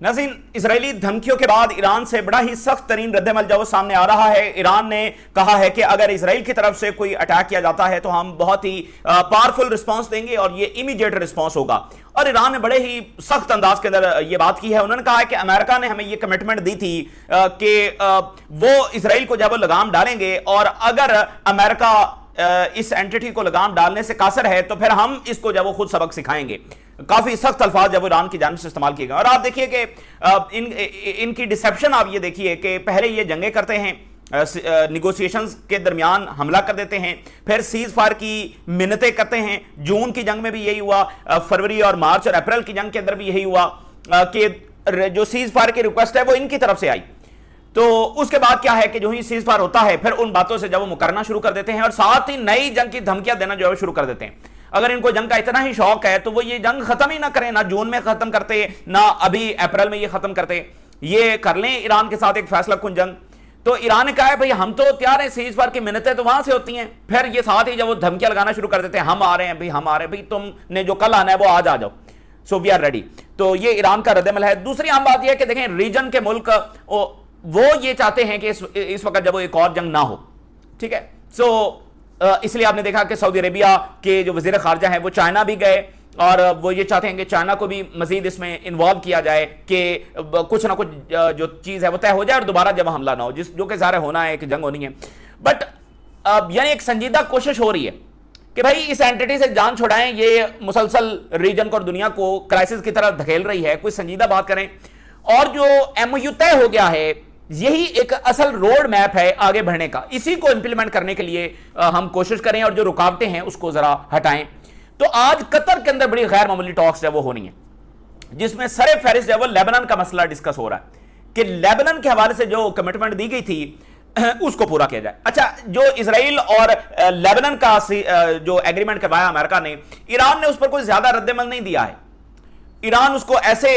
नाज़रीन, इजरायली धमकियों के बाद ईरान से बड़ा ही सख्त तरीन रद्दमल जो सामने आ रहा है। ईरान ने कहा है कि अगर इजराइल की तरफ से कोई अटैक किया जाता है तो हम बहुत ही पावरफुल रिस्पांस देंगे और ये इमीडिएट रिस्पांस होगा। और ईरान ने बड़े ही सख्त अंदाज के अंदर ये बात की है। उन्होंने कहा है कि अमेरिका ने हमें ये कमिटमेंट दी थी कि वो इजराइल को जब वो लगाम डालेंगे और अगर अमेरिका इस एंटिटी को लगाम डालने से कासर है तो फिर हम इसको जब वो खुद सबक सिखाएंगे। काफी सख्त अल्फाज जब ईरान की जानिब से इस्तेमाल किए गए। और आप देखिए कि इनकी डिसेप्शन आप ये देखिए कि पहले ये जंगे करते हैं, निगोशिएशंस के दरमियान हमला कर देते हैं, फिर सीज फायर की मिन्नतें करते हैं। जून की जंग में भी यही हुआ, फरवरी और मार्च और अप्रैल की जंग के अंदर भी यही हुआ कि जो सीज फायर की रिक्वेस्ट है वो इनकी तरफ से आई। तो उसके बाद क्या है कि जो ही सीज फायर होता है फिर उन बातों से जब वो मुकरना शुरू कर देते हैं और साथ ही नई जंग की धमकियां देना जो है शुरू कर देते हैं। अगर इनको जंग का इतना ही शौक है तो वो ये जंग खत्म ही ना करें, ना जून में खत्म करते, ना अभी अप्रैल में ये खत्म करते, ये कर लें ईरान के साथ एक फैसला कुन जंग। तो ईरान ने कहा है भाई हम तो तैयार हैं, सीज फायर की मिन्नतें तो वहां से होती हैं। फिर ये साथ ही जब वो धमकियां लगाना शुरू कर देते हैं, हम आ रहे हैं भाई, हम आ रहे हैं भाई, तुमने जो कल आना है वो आज आ जाओ, सो वी आर रेडी। तो ये ईरान का रद्दमल है। दूसरी आम बात यह है कि देखें, रीजन के मुल्क वो ये चाहते हैं कि इस वक्त जब वो एक और जंग ना हो, ठीक है। सो इसलिए आपने देखा कि सऊदी अरेबिया के जो वजीर खारजा हैं वो चाइना भी गए और वो ये चाहते हैं कि चाइना को भी मजीद इसमें इन्वॉल्व किया जाए कि कुछ ना कुछ जो चीज़ है वो तय हो जाए और दोबारा जब हमला ना हो, जो कि ज़ाहिर होना है कि जंग होनी है। बट यानी एक संजीदा कोशिश हो रही है कि भाई इस एंटिटी से जान छुड़ाएं, ये मुसलसल रीजन को और दुनिया को क्राइसिस की तरफ धकेल रही है, कोई संजीदा बात करें। और जो MOU तय हो गया है यही एक असल रोड मैप है आगे बढ़ने का, इसी को इंप्लीमेंट करने के लिए हम कोशिश करें और जो रुकावटें हैं उसको जरा हटाएं। तो आज कतर के अंदर बड़ी गैर मामूली टॉक्स है वो होनी है, जिसमें सरे फहरिस्त है वो लेबनान का मसला डिस्कस हो रहा है कि लेबनान के हवाले से जो कमिटमेंट दी गई थी उसको पूरा किया जाए। अच्छा, जो इजराइल और लेबनान का जो एग्रीमेंट करवाया अमेरिका ने, ईरान ने उस पर कोई ज्यादा रद्दमल नहीं दिया है। ईरान उसको ऐसे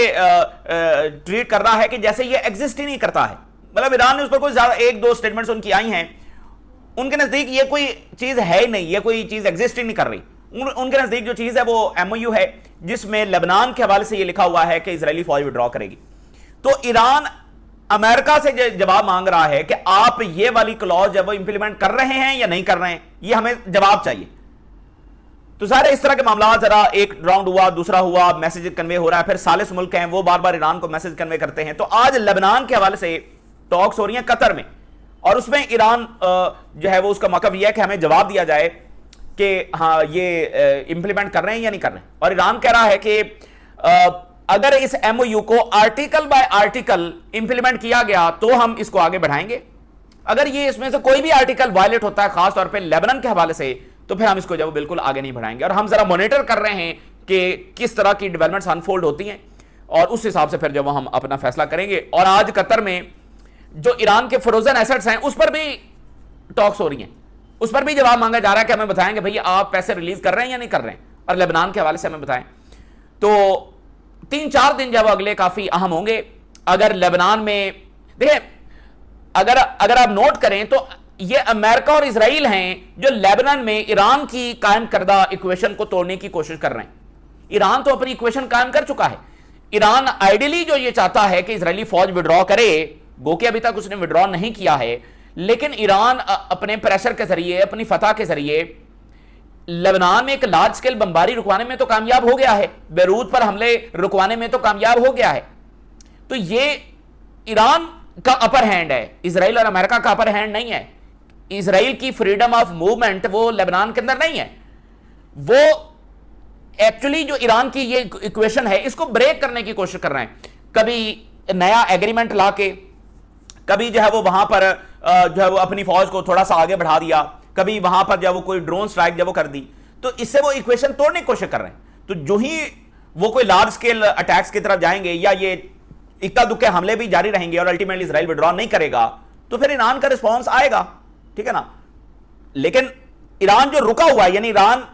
ट्रीट कर रहा है कि जैसे ये एग्जिस्ट ही नहीं करता है। मतलब ईरान ने उस पर कोई ज्यादा, एक दो स्टेटमेंट्स उनकी आई हैं, उनके नजदीक ये कोई चीज है ही नहीं, ये कोई चीज एग्जिस्ट ही नहीं कर रही। उनके नजदीक जो चीज है वो MOU है जिसमें लेबनान के हवाले से ये लिखा हुआ है कि इजरायली फौज विड्रॉ करेगी। तो ईरान अमेरिका से जवाब मांग रहा है कि आप ये वाली क्लॉज जब वो इंप्लीमेंट कर रहे हैं या नहीं कर रहे हैं, ये हमें जवाब चाहिए। तो सारे इस तरह के मामला, जरा एक राउंड हुआ, दूसरा हुआ, मैसेज कन्वे हो रहा है, फिर सालिस मुल्क हैं वो बार बार ईरान को मैसेज कन्वे करते हैं। तो आज लेबनान के हवाले से टॉक्स हो रही हैं कतर में, और उसमें ईरान जो है वो उसका मकसद यह है कि हमें जवाब दिया जाए कि हाँ ये इंप्लीमेंट कर रहे हैं या नहीं कर रहे हैं। और ईरान कह रहा है कि अगर इस MOU को आर्टिकल बाय आर्टिकल इंप्लीमेंट किया गया तो हम इसको आगे बढ़ाएंगे। अगर ये इसमें से कोई भी आर्टिकल वायलेट होता है खासतौर पर लेबनान के हवाले से, तो फिर हम इसको जब बिल्कुल आगे नहीं बढ़ाएंगे। और हम जरा मॉनिटर कर रहे हैं कि किस तरह की डेवलपमेंट्स अनफोल्ड होती हैं और उस हिसाब से फिर जब हम अपना फैसला करेंगे। और आज कतर में जो ईरान के फ्रोजन एसेट्स हैं उस पर भी टॉक्स हो रही हैं, उस पर भी जवाब मांगा जा रहा है कि हमें बताएंगे भैया आप पैसे रिलीज कर रहे हैं या नहीं कर रहे हैं, और लेबनान के हवाले से हमें बताएं। तो 3-4 दिन जब अगले काफी अहम होंगे। अगर लेबनान में देखिए, अगर आप नोट करें तो ये अमेरिका और इजराइल हैं जो लेबनान में ईरान की कायम करदा इक्वेशन को तोड़ने की कोशिश कर रहे हैं। ईरान तो अपनी इक्वेशन कायम कर चुका है। ईरान आइडियली जो ये चाहता है कि इजरायली फौज विड्रॉ करे, गो के अभी तक उसने विड्रॉ नहीं किया है, लेकिन ईरान अपने प्रेशर के जरिए, अपनी फतह के जरिए लेबनान में एक लार्ज स्केल बमबारी रुकवाने में तो कामयाब हो गया है, बेरूत पर हमले रुकवाने में तो कामयाब हो गया है। तो ये ईरान का अपर हैंड है, इजराइल और अमेरिका का अपर हैंड नहीं है। इजराइल की फ्रीडम ऑफ मूवमेंट वो लेबनान के अंदर नहीं है। वो एक्चुअली जो ईरान की ये इक्वेशन है इसको ब्रेक करने की कोशिश कर रहे हैं। कभी नया एग्रीमेंट लाके, कभी जो है वो वहां पर जो है वो अपनी फौज को थोड़ा सा आगे बढ़ा दिया, कभी वहां पर जब वो कोई ड्रोन स्ट्राइक जब वो कर दी, तो इससे वो इक्वेशन तोड़ने की कोशिश कर रहे हैं। तो जो ही वो कोई लार्ज स्केल अटैक्स की तरफ जाएंगे या ये इक्का दुक्के हमले भी जारी रहेंगे और अल्टीमेटली इजराइल विड्रॉ नहीं करेगा, तो फिर ईरान का रिस्पॉन्स आएगा, ठीक है ना। लेकिन ईरान जो रुका हुआ है, यानी ईरान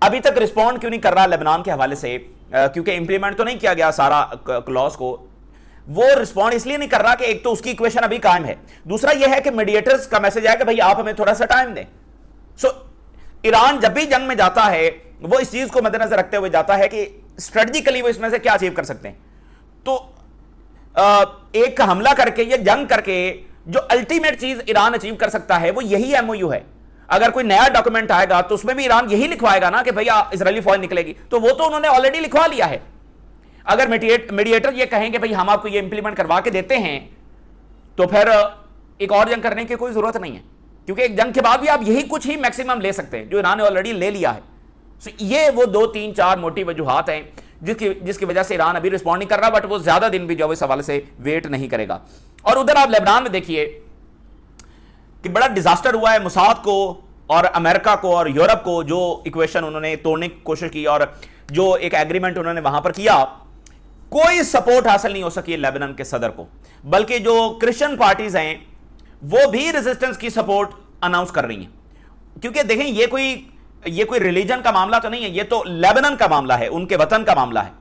अभी तक रिस्पॉन्ड क्यों नहीं कर रहा लेबनान के हवाले से, क्योंकि इंप्लीमेंट तो नहीं किया गया सारा क्लॉज को। वो रिस्पॉन्ड इसलिए नहीं कर रहा कि एक तो उसकी इक्वेशन अभी कायम है, दूसरा यह है कि मीडिएटर्स का मैसेज आया कि भाई आप हमें थोड़ा सा टाइम दें। सो ईरान जब भी जंग में जाता है वो इस चीज को मद्देनजर रखते हुए जाता है कि स्ट्रेटजिकली वो इसमें से क्या अचीव कर सकते हैं। तो एक हमला करके या जंग करके जो अल्टीमेट चीज ईरान अचीव कर सकता है वो यही एमओयू है। अगर कोई नया डॉक्यूमेंट आएगा तो उसमें भी ईरान यही लिखवाएगा ना कि भैया इजरायली फौज निकलेगी, तो वो तो उन्होंने ऑलरेडी लिखवा लिया है। अगर मीडिएटर ये कहेंगे भाई हम आपको ये इंप्लीमेंट करवा के देते हैं, तो फिर एक और जंग करने की कोई जरूरत नहीं है, क्योंकि एक जंग के बाद भी आप यही कुछ ही मैक्सिमम ले सकते हैं जो ईरान ने ऑलरेडी ले लिया है। So, ये वो 2 3 4 मोटी वजूहात हैं जिसकी वजह से ईरान अभी रिस्पॉन्ड नहीं कर रहा, बट वो ज्यादा दिन भी जो इस हवाले से वेट नहीं करेगा। और उधर आप लेबनान में देखिए कि बड़ा डिजास्टर हुआ है। मोसाद को और अमेरिका को और यूरोप को जो इक्वेशन उन्होंने तोड़ने की कोशिश की और जो एक एग्रीमेंट उन्होंने वहां पर किया, कोई सपोर्ट हासिल नहीं हो सकी लेबनान के सदर को, बल्कि जो क्रिश्चियन पार्टीज हैं वो भी रेजिस्टेंस की सपोर्ट अनाउंस कर रही हैं। क्योंकि देखें ये कोई रिलीजन का मामला तो नहीं है, ये तो लेबनान का मामला है, उनके वतन का मामला है।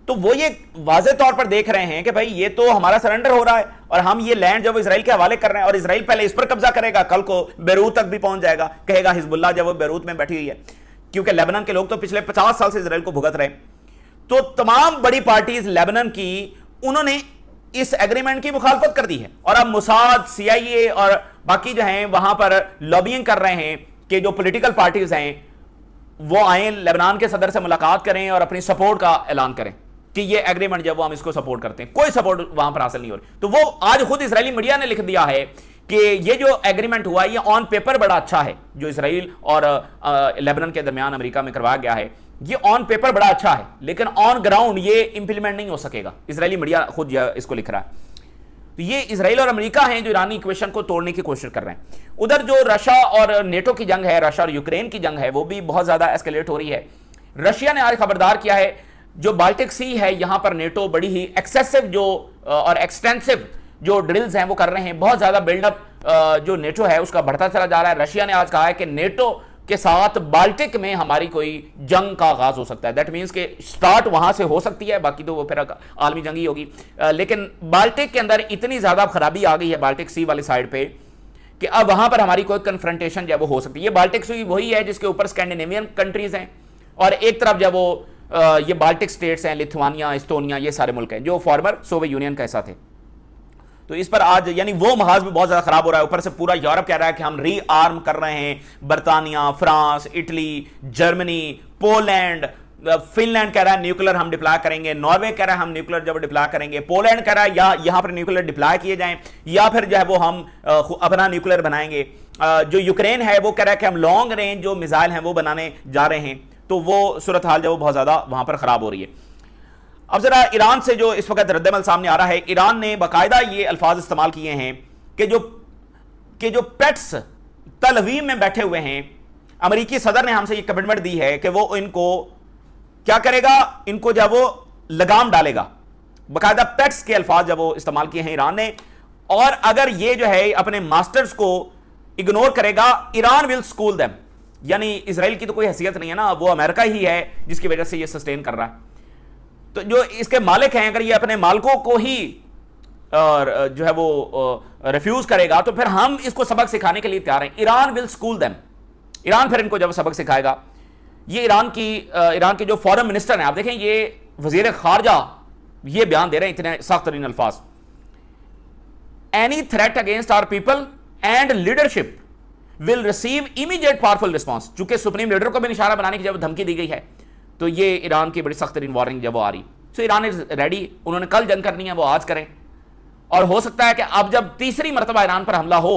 तो वो ये वाज़े तौर पर देख रहे हैं कि भाई ये तो हमारा सरेंडर हो रहा है और हम ये लैंड जब इसराइल के हवाले कर रहे हैं, और इसराइल पहले इस पर कब्जा करेगा, कल को बेरूत तक भी पहुंच जाएगा, कहेगा हिजबुल्लाह जब वो बेरूत में बैठी हुई है, क्योंकि लेबनान के लोग तो पिछले 50 साल से इसराइल को भुगत रहे। तो तमाम बड़ी पार्टीज लेबनान की उन्होंने इस एग्रीमेंट की मुखालफत कर दी है, और अब मोसाद, CIA और बाकी जो हैं वहां पर लॉबिंग कर रहे हैं कि जो पॉलिटिकल पार्टीज हैं वो आए, लेबनान के सदर से मुलाकात करें और अपनी सपोर्ट का ऐलान करें कि ये एग्रीमेंट जब वो हम इसको सपोर्ट करते हैं। कोई सपोर्ट वहां पर हासिल नहीं हो रही। तो वो आज खुद इजरायली मीडिया ने लिख दिया है कि ये जो एग्रीमेंट हुआ ये ऑन पेपर बड़ा अच्छा है, जो इसराइल और लेबनान के दरमियान अमेरिका में करवाया गया है, ये ऑन पेपर बड़ा अच्छा है, लेकिन ऑन ग्राउंड ये इंप्लीमेंट नहीं हो सकेगा। इजरायली मीडिया खुद इसको लिख रहा है। तो ये इसराइल और अमेरिका हैं जो ईरानी इक्वेशन को तोड़ने की कोशिश कर रहे हैं। उधर जो रशिया और नेटो की जंग है, रशिया और यूक्रेन की जंग है, वो भी बहुत ज्यादा एस्केलेट हो रही है। रशिया ने आज खबरदार किया है जो बाल्टिक सी है, यहां पर नेटो बड़ी ही एक्सेसिव जो और एक्सटेंसिव जो ड्रिल्स हैं वो कर रहे हैं। बहुत ज्यादा बिल्डअप जो नेटो है उसका बढ़ता चला जा रहा है। रशिया ने आज कहा है कि नेटो के साथ बाल्टिक में हमारी कोई जंग का आगाज हो सकता है। दैट मीन्स के स्टार्ट वहां से हो सकती है, बाकी तो वो फिर आलमी जंग ही होगी। लेकिन बाल्टिक के अंदर इतनी ज्यादा खराबी आ गई है बाल्टिक सी वाली साइड पे कि अब वहां पर हमारी कोई कन्फ्रंटेशन जब वो हो सकती है। ये बाल्टिक सी वही है जिसके ऊपर स्कैंडिनेवियन कंट्रीज हैं, और एक तरफ जब वो ये बाल्टिक स्टेट्स हैं, लिथुआनिया, एस्टोनिया, ये सारे मुल्क हैं जो फॉर्मर सोवियत यूनियन का हिस्सा थे। तो इस पर आज यानी वो महाज भी बहुत ज्यादा खराब हो रहा है। ऊपर से पूरा यूरोप कह रहा है कि हम री आर्म कर रहे हैं। बर्तानिया, France, Italy, Germany, Poland, Finland कह रहा है न्यूक्लियर हम डिप्लॉय करेंगे। नॉर्वे कह रहा है हम न्यूक्लियर जब डिप्लॉय करेंगे। पोलैंड कह रहा है या यहां पर न्यूक्लियर डिप्लॉय किए जाएं या फिर जो है वो हम अपना न्यूक्लियर बनाएंगे। जो यूक्रेन है वो कह रहा है कि हम लॉन्ग रेंज जो मिसाइल हैं वो बनाने जा रहे हैं। तो वो सूरत हाल जो वो बहुत ज्यादा वहां पर खराब हो रही है। अब जरा ईरान से जो इस वक्त रद्दमल सामने आ रहा है, ईरान ने बाकायदा ये अल्फाज इस्तेमाल किए हैं कि जो पेट्स तल अवीव में बैठे हुए हैं, अमेरिकी सदर ने हमसे ये कमिटमेंट दी है कि वो इनको क्या करेगा, इनको जब वो लगाम डालेगा। बाकायदा पेट्स के अल्फाज जब वो इस्तेमाल किए हैं ईरान ने, और अगर ये जो है अपने मास्टर्स को इग्नोर करेगा, ईरान विल स्कूल देम। यानी इसराइल की तो कोई हैसियत नहीं है ना, वो अमेरिका ही है जिसकी वजह से ये सस्टेन कर रहा है। तो जो इसके मालिक हैं, अगर ये अपने मालिकों को ही जो है वो रिफ्यूज करेगा तो फिर हम इसको सबक सिखाने के लिए तैयार हैं। Iran will school them. Iran फिर इनको जब सबक सिखाएगा। ये ईरान के जो फॉरेन मिनिस्टर हैं, आप देखें ये वजीर खारजा ये बयान दे रहे हैं इतने सख्त तरीन अल्फाज। Any threat against our people and leadership will receive immediate powerful response. चूंकि सुप्रीम लीडर को भी निशाना बनाने की जब धमकी दी गई है, तो ये ईरान की बड़ी सख्त तरीन वार्निंग जब वो आ रही। सो ईरान इज रेडी। उन्होंने कल जंग करनी है, वो आज करें। और हो सकता है कि अब जब तीसरी मरतबा ईरान पर हमला हो,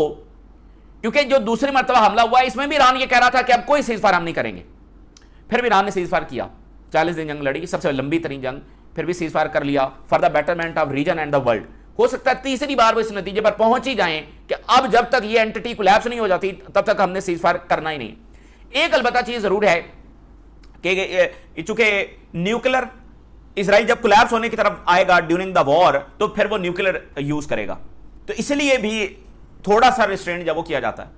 क्योंकि जो दूसरी मरतबा हमला हुआ इसमें भी ईरान ये कह रहा था कि अब कोई सीजफायर हम नहीं करेंगे, फिर भी ईरान ने सीजफायर किया। 40 दिन जंग लड़ी, सबसे लंबी तरीन जंग, फिर भी सीजफायर कर लिया for the betterment of region and the world. हो सकता है तीसरी बार वो इस नतीजे पर पहुंच ही जाएं कि अब जब तक ये एंटिटी कोलैप्स नहीं हो जाती तब तक हमने सीजफायर करना ही नहीं। एक अलबत्ता चीज जरूर है कि चूंकि न्यूक्लियर इसराइल जब कोलैप्स होने की तरफ आएगा ड्यूरिंग द वॉर, तो फिर वो न्यूक्लियर यूज करेगा। तो इसलिए भी थोड़ा सा रिस्ट्रेंट जब वो किया जाता है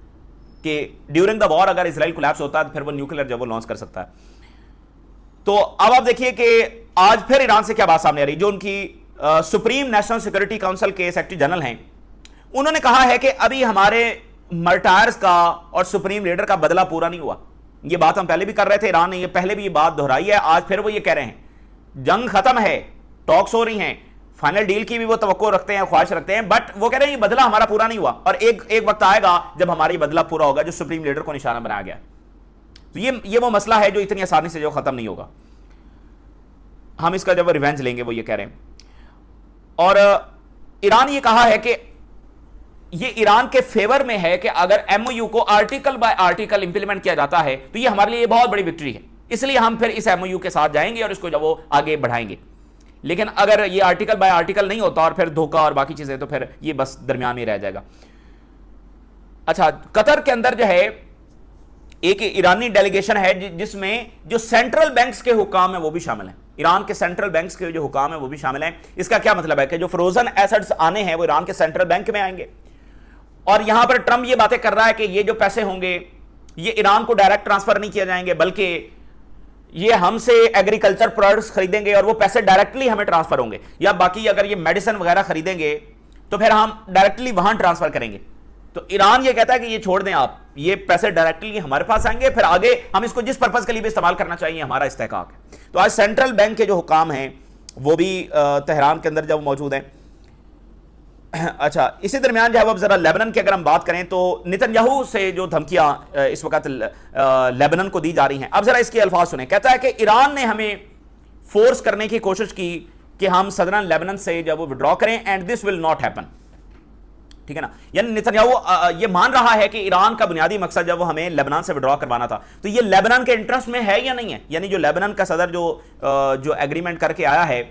कि ड्यूरिंग द वॉर अगर इसराइल कोलैप्स होता है तो फिर वो न्यूक्लियर जब वो लॉन्च कर सकता है। तो अब आप देखिए कि आज फिर ईरान से क्या बात सामने आ रही। जो उनकी सुप्रीम नेशनल सिक्योरिटी काउंसिल के सेक्रेटरी जनरल हैं, उन्होंने कहा है कि अभी हमारे मर्टायर्स का और सुप्रीम लीडर का बदला पूरा नहीं हुआ। ये बात हम पहले भी कर रहे थे, ईरान ने ये पहले भी ये बात दोहराई है, आज फिर वो ये कह रहे हैं जंग खत्म है, टॉक्स हो रही हैं, फाइनल डील की भी वो तवक्को रखते हैं, ख्वाहिश रखते हैं, बट वो कह रहे हैं ये बदला हमारा पूरा नहीं हुआ और एक वक्त आएगा जब हमारी बदला पूरा होगा, जो सुप्रीम लीडर को निशाना बनाया गया। तो ये वो मसला है जो इतनी आसानी से जो खत्म नहीं होगा, हम इसका जब रिवेंज लेंगे, वो ये कह रहे हैं। और ईरान ये कहा है कि ये ईरान के फेवर में है कि अगर एमओयू को आर्टिकल बाय आर्टिकल इंप्लीमेंट किया जाता है तो ये हमारे लिए बहुत बड़ी विक्ट्री है, इसलिए हम फिर इस एमओयू के साथ जाएंगे और इसको जब वो आगे बढ़ाएंगे। लेकिन अगर ये आर्टिकल बाय आर्टिकल नहीं होता और फिर धोखा और बाकी चीजें, तो फिर ये बस दरमियान में रह जाएगा। अच्छा, कतर के अंदर जो है एक ईरानी डेलीगेशन है जिसमें जो सेंट्रल बैंक्स के हुकाम है वो भी शामिल हैं। ईरान के सेंट्रल बैंक्स के जो हुकाम है वो भी शामिल हैं। इसका क्या मतलब है कि जो फ्रोजन एसेट्स आने हैं वो ईरान के सेंट्रल बैंक में आएंगे। और यहां पर ट्रंप ये बातें कर रहा है कि ये जो पैसे होंगे ये ईरान को डायरेक्ट ट्रांसफर नहीं किए जाएंगे, बल्कि ये हमसे एग्रीकल्चर प्रोडक्ट्स खरीदेंगे और वो पैसे डायरेक्टली हमें ट्रांसफर होंगे, या बाकी अगर ये मेडिसिन वगैरह खरीदेंगे तो फिर हम डायरेक्टली वहां ट्रांसफर करेंगे। तो ईरान ये कहता है कि ये छोड़ दें आप, ये पैसे डायरेक्टली हमारे पास आएंगे, फिर आगे हम इसको जिस पर्पज के लिए भी इस्तेमाल करना चाहिए हमारा इस्तेहकाक है। तो आज सेंट्रल बैंक के जो हुकाम हैं वो भी तेहरान के अंदर जब मौजूद हैं। अच्छा, इसी दरमियान जो है अब जरा लेबनान की अगर हम बात करें तो नेतन्याहू से जो धमकियां इस वक्त लेबनान को दी जा रही हैं, अब जरा इसके अल्फाज सुने। कहता है कि ईरान ने हमें फोर्स करने की कोशिश की कि हम सदरन लेबनान से जब वो विड्रॉ करें, and this will not happen. ठीक है ना, यानी नेतन्याहू ये मान रहा है कि ईरान का बुनियादी मकसद जब वो हमें लेबनान से विड्रॉ करवाना था तो ये लेबनान के इंटरेस्ट में है या नहीं है। यानी जो लेबनान का सदर जो एग्रीमेंट करके आया है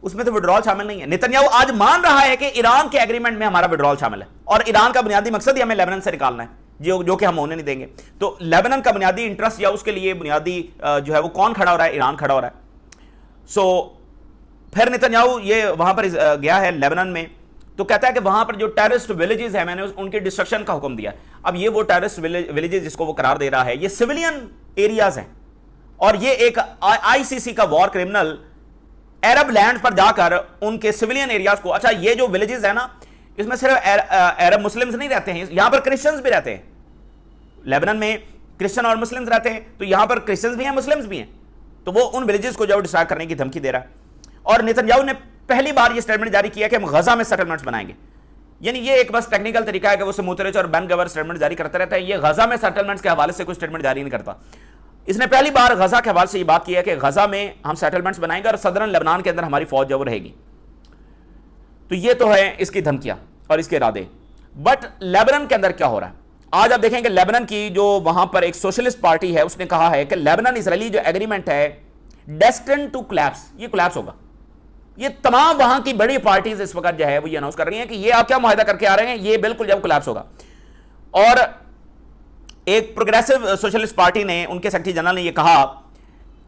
उसमें तो विड्रॉल शामिल नहीं है। नेतन्याहू आज मान रहा है कि ईरान के एग्रीमेंट में हमारा विड्रॉल शामिल है और ईरान का बुनियादी मकसद ही हमें लेबनान से निकालना है, जो कि हम होने नहीं देंगे। तो लेबनान का बुनियादी इंटरेस्ट या उसके लिए बुनियादी जो है वो कौन खड़ा हो रहा है? ईरान खड़ा हो रहा है। सो फिर नेतन्याहू ये वहां पर गया है लेबनान में, तो कहता है कि वहां पर जो टेररिस्ट विलेजेस है मैंने उनके डिस्ट्रक्शन का हुक्म दिया। अब ये वो टेररिस्ट विलेजेस जिसको वो करार दे रहा है ये सिविलियन एरियाज हैं और ये एक आईसीसी का वॉर क्रिमिनल अरब लैंड पर जाकर उनके सिविलियन एरियाज को, अच्छा ये जो विलेजेस है ना इसमें सिर्फ अरब मुस्लिम्स नहीं रहते हैं, यहां पर क्रिश्चियंस भी रहते हैं। लेबनान में क्रिश्चियन और मुस्लिम्स रहते हैं, तो यहां पर क्रिश्चियंस भी हैं, मुस्लिम्स भी हैं। तो वो उन विलेजेस को जो डिस्ट्रैक्ट करने की धमकी दे रहा है। और नेतन्याहू ने पहली बार ये स्टेटमेंट जारी किया कि हम गजा में सेटलमेंट्स बनाएंगे। यानी ये एक बस टेक्निकल तरीका है कि वो स्मूथरेज और बैन गवर स्टेटमेंट जारी करता रहता है, ये गजा में सेटलमेंट्स के हवाले से कोई स्टेटमेंट जारी नहीं करता। इसने पहली बार गजा के हवाले से ये बात की है कि गजा में हम सेटलमेंट्स बनाएंगे और सदरन लेबनान के अंदर हमारी फौज जो रहेगी। तो ये तो है इसकी धमकियां और इसके इरादे। बट लेबनान के अंदर क्या हो रहा है आज आप देखेंगे। लेबनान की जो वहां पर एक सोशलिस्ट पार्टी है उसने कहा है कि लेबनान इजरायली जो एग्रीमेंट है डेस्टिन्ड टू कोलैप्स, ये कोलैप्स होगा। ये तमाम वहां की बड़ी पार्टीज इस वक्त जो है वो ये अनाउंस कर रही हैं कि ये आप क्या मुआहदा करके आ रहे हैं, ये बिल्कुल जब कोलैप्स होगा। और एक प्रोग्रेसिव सोशलिस्ट पार्टी ने, उनके सेक्रेटरी जनरल ने यह कहा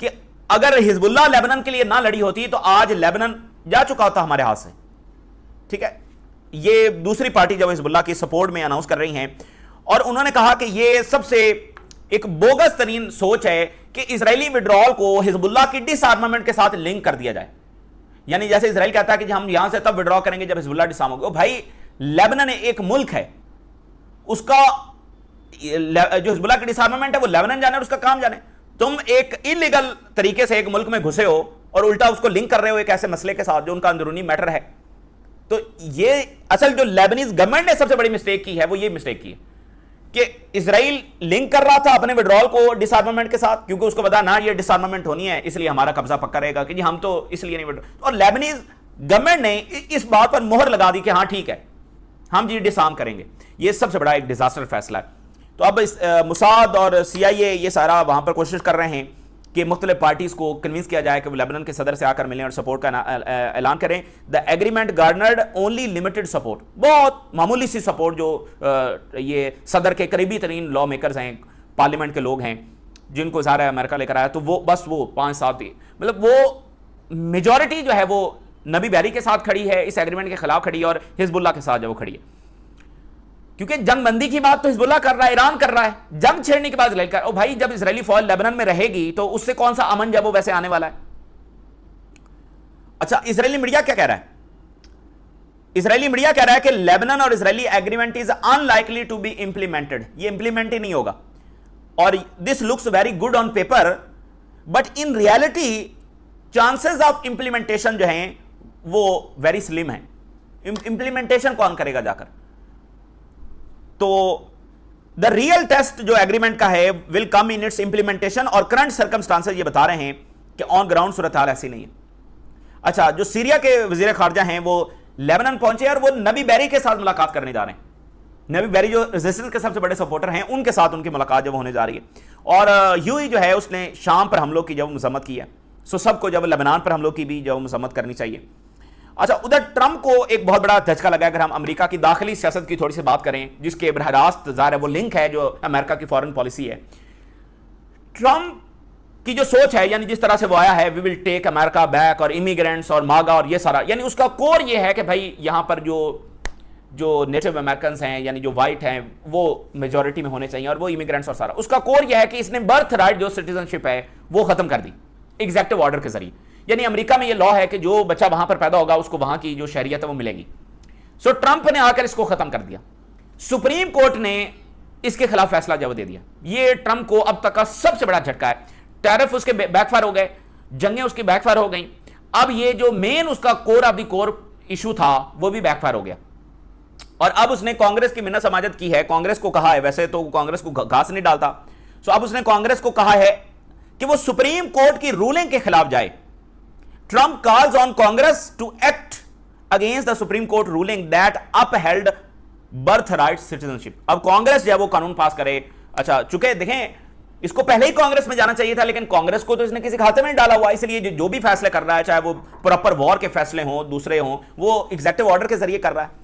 कि अगर हिजबुल्लाह लेबनान के लिए ना लड़ी होती तो आज लेबनान जा चुका होता हमारे हाथ से। ठीक है, ये दूसरी पार्टी जब हिजबुल्लाह की सपोर्ट में अनाउंस कर रही हैं और उन्होंने कहा कि यह सबसे एक बोगस तरीन सोच है कि इजरायली विड्रॉल को हिजबुल्लाह की डिसआर्मामेंट के साथ लिंक कर दिया जाए। यानी जैसे इजराइल कहता है कि हम यहां से तब विड्रॉ करेंगे जब हिजबुल्लाह डिसआर्म होगा। भाई लेबनान एक मुल्क है, उसका जो हिजबुल्लाह की डिसआर्मामेंट है वो लेबनान जाने और उसका काम जाने। तुम एक इलीगल तरीके से एक मुल्क में घुसे हो और उल्टा उसको लिंक कर रहे हो एक ऐसे मसले के साथ जो उनका अंदरूनी मैटर है। तो ये असल जो लेबनीज गवर्नमेंट ने सबसे बड़ी मिस्टेक की है वो ये मिस्टेक की है कि इजराइल लिंक कर रहा था अपने विड्रॉल को डिसआर्मामेंट के साथ, क्योंकि उसको पता ना ये डिसआर्मामेंट होनी है इसलिए हमारा कब्जा पक्का रहेगा कि जी हम तो इसलिए नहीं विड्रॉ। और लेबनीज गवर्नमेंट ने इस बात पर मोहर लगा दी कि हाँ ठीक है हम जी डिसआर्म करेंगे। ये सबसे बड़ा एक डिजास्टर फैसला है। तो अब मुसाद और CIA ये सारा वहां पर कोशिश कर रहे हैं कि मुख्तलिफ पार्टीज को कन्विंस किया जाए कि वो लेबनान के सदर से आकर मिलें और सपोर्ट का ऐलान करें। The agreement garnered only limited support, बहुत मामूली सी सपोर्ट जो ये सदर के करीबी तरीन लॉ मेकर्स हैं, पार्लियामेंट के लोग हैं जिनको सारा अमेरिका लेकर आया, तो वो बस वो 5-7 मतलब वो मेजॉरिटी जो है वो नबी बैरी के साथ खड़ी है, इस एग्रीमेंट के खिलाफ खड़ी है और हिजबुल्लाह के साथ जो वो खड़ी है। क्योंकि जंगबंदी की बात तो हिजबुल्लाह कर रहा है, ईरान कर रहा है, जंग छेड़ने के बाद इजराइल कर। ओ भाई जब इजरायली फौज लेबनान में रहेगी तो उससे कौन सा अमन जब वो वैसे आने वाला है। अच्छा, इजरायली मीडिया क्या कह रहा है? इजरायली मीडिया कह रहा है कि लेबनान और Israeli agreement is unlikely to be implemented, ये इंप्लीमेंट ही नहीं होगा। और this looks very good on paper but in reality chances of implementation जो हैं वो वेरी स्लिम है। इंप्लीमेंटेशन कौन करेगा जाकर? तो द रियल टेस्ट जो एग्रीमेंट का है will come in its implementation, और करंट सर्कमस्टांसेस ये बता रहे हैं कि ऑन ग्राउंड सूरत हाल ऐसी नहीं है। अच्छा, जो सीरिया के वजीर खारजा हैं वो लेबनान पहुंचे और वो नबी बैरी के साथ मुलाकात करने जा रहे हैं। नबी बैरी जो रेजिस्टेंस के सबसे बड़े सपोर्टर हैं, उनके साथ उनकी मुलाकात जब होने जा रही है। और यूएई जो है उसने शाम पर हमलों की जब मजम्मत की है, सो सबको जब लेबनान पर हमलों की भी जब मजम्मत करनी चाहिए। अच्छा, उधर ट्रंप को एक बहुत बड़ा धचका लगा। अगर हम अमेरिका की दाखिली सियासत की थोड़ी सी बात करें, जिसके बरह रास्त ज़ाहिर है वो लिंक है जो अमेरिका की फॉरेन पॉलिसी है, ट्रंप की जो सोच है, यानी जिस तरह से वो आया है, we will take America back, और इमिग्रेंट्स और मागा और ये सारा, यानी उसका कोर ये है कि भाई यहां पर जो नेटिव अमेरिकन हैं, यानी जो वाइट हैं, वो मेजॉरिटी में होने चाहिए, और वो इमिग्रेंट्स और सारा। उसका कोर यह है कि इसने बर्थ राइट जो सिटीजनशिप है वो खत्म कर दी एग्जेक्टिव ऑर्डर के जरिए। यानी अमेरिका में ये लॉ है कि जो बच्चा वहां पर पैदा होगा उसको वहां की जो शरीयत है वो मिलेगी। सो ट्रंप ने आकर इसको खत्म कर दिया। सुप्रीम कोर्ट ने इसके खिलाफ फैसला जब दे दिया। ये ट्रंप को अब तक का सबसे बड़ा झटका है। टैरिफ उसके बैकफायर हो गए, जंगें उसकी बैकफायर हो गई। अब ये जो मेन उसका core of the core issue था वो भी बैकफायर हो गया। और अब उसने कांग्रेस की मिन्नत समाजत की है। कांग्रेस को कहा है, वैसे तो कांग्रेस को घास नहीं डालता, सो अब उसने कांग्रेस को कहा है कि वो सुप्रीम कोर्ट की रूलिंग के खिलाफ जाए। Trump calls on Congress to act against the Supreme Court ruling that upheld birthright citizenship. अब कांग्रेस जो है वो कानून पास करे। अच्छा, चूंकि देखें इसको पहले ही कांग्रेस में जाना चाहिए था, लेकिन कांग्रेस को तो इसने किसी खाते में नहीं डाला हुआ, इसलिए जो भी फैसले कर रहा है, चाहे वो प्रॉपर वॉर के फैसले हों, दूसरे हों, वो एग्जेक्टिव ऑर्डर के जरिए कर रहा है।